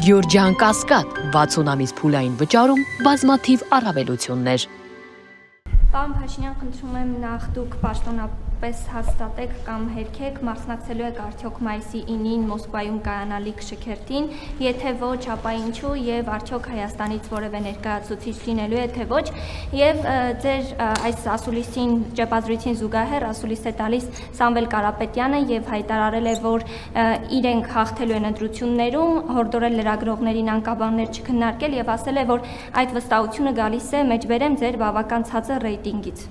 Գյորջյան Կասկադ 60 ամիս փուլային վճարում բազմաթիվ առավելություններ։ Պարոն Փաշինյան, խնդրում եմ նախ դուք պաշտոնապես հաստատեք կամ հերքեք, մասնակցելու եք արդյոք մայիսի 9-ին Մոսկվայում կայանալիք շքերթին, եթե ոչ, ապա ինչու եւ արդյոք Հայաստանից որևէ ներկայացուցիչ լինելու է թե ոչ, եւ ձեր այս ասուլիսին ճեպազրույցին զուգահեռ ասուլիս է տալիս Սամվել Կարապետյանը եւ հայտարարել է, որ իրենք հաղթելու են ընտրություններում, հորդորել լրագրողներին անկաբաններ չքննարկել եւ ասել է, որ այդ վստահությունը գալիս է մեջբերեմ ձեր բավական ցածր ռեյտինգից։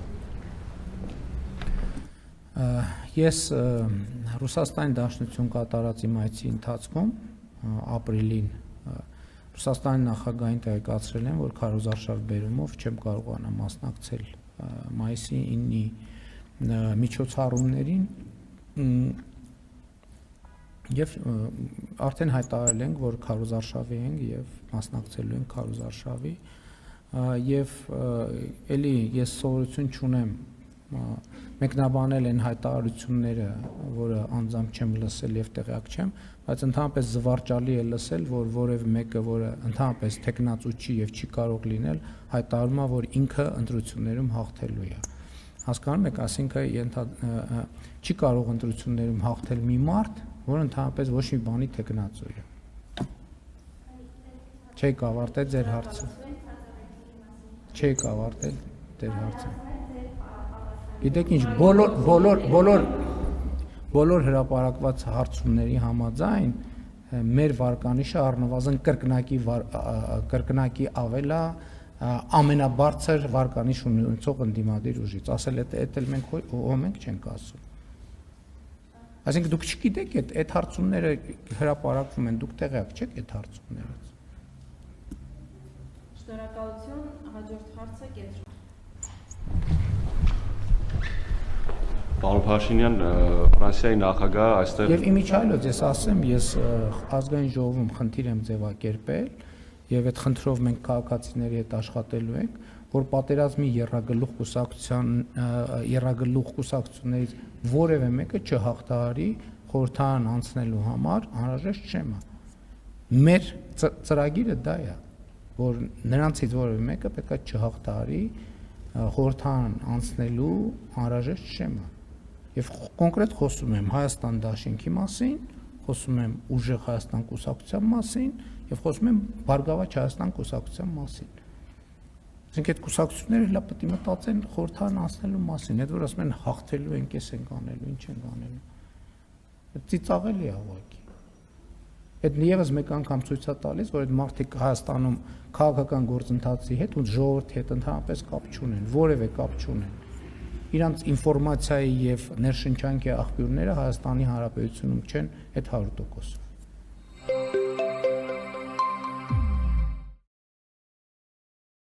Ես Ռուսաստանի Դաշնություն կատարած իմ այցի ընթացքում ապրիլին Ռուսաստանի նախագահին տեղեկացրել եմ, որ քարոզարշավ բերումով չեմ կարողանա մասնակցել մայիսի 9-ի միջոցառումներին եւ արդեն հայտարարել ենք, որ քարոզարշավի ենք եւ մասնակցելու ենք քարոզարշավի եւ էլի ես սովորություն չունեմ մեկնաբանել են հայտարարությունները, որը անձամբ չեմ լսել եւ տեղյակ չեմ, բայց ընդհանրապես զվարճալի է լսել, որ որևէ մեկը, որը ընդհանրապես տեխնացու չի եւ չի կարող լինել, հայտարարում է, որ ինքը ընտրություններում հաղթելու է։ Հասկանում եք, ասինքն չի կարող ընտրություններում հաղթել մի մարդ, որը ընդհանրապես ոչ մի բանի տեխնացու է։ Չեք ավարտել ձեր հարցը։ Չեք ավարտել ձեր հարցը։ Գիտեք ինչ, բոլոր հրապարակված հարցումների համաձայն մեր վարկանիշը առնվազն կրկնակի ավելա ամենաբարձր վարկանիշ ունեցող ընդդիմադիր ուժից, ասել էդ էլ մենք մենք չենք ասում։ Այսինքն դուք չգիտեք այդ հարցումները հրապարակվում են, դուք տեղյակ չեք այդ հարցումներից։ Շնորհակալություն, հաջորդ հարցը կենտրոն։ Պարոն Փաշինյան, Ֆրանսիայի նախագահ այստեղ Եվ իմիջիայլոց ես ասեմ, ես ազգային ժողովում խնդիր եմ ձևակերպել եւ այդ խնդրով մենք քաղաքացիների հետ աշխատելու ենք, որ պատերազմի եռագլուխ կուսակցություններից որևէ մեկը չհաղթահարի խորհրդարան անցնելու համար անհրաժեշտ շեմը։ Մեր ծրագիրը դա է, որ նրանցից որևէ մեկը պետք է չհաղթահարի խորհրդարան անցնելու անհրաժեշտ շեմը։ Եվ կոնկրետ խոսում եմ Հայաստան դաշինքի մասին, խոսում եմ ուժեղ Հայաստան կուսակցության մասին եւ խոսում եմ Բարգավաճ Հայաստան կուսակցության մասին։ Այսինքն այդ կուսակցությունները հլա պետք է մտածեն խորհրդարան անցնելու մասին, այդ որ ասում են հաղթելու ենք, էս ենք անելու, ինչ ենք անելու։ Ծիծաղելի է ուղղակի։ Այդ եւս մեկ անգամ ցույց է տալիս, որ այդ մարդիկ Հայաստանում քաղաքական գործընթացի հետ ու ժողովրդի հետ ընդհանրապես կապ չունեն, որևէ կապ չունեն։ Իրանց ինֆորմացիայի եւ ներշնչանքի աղբյուրները Հայաստանի Հանրապետությունում չեն այդ 100%։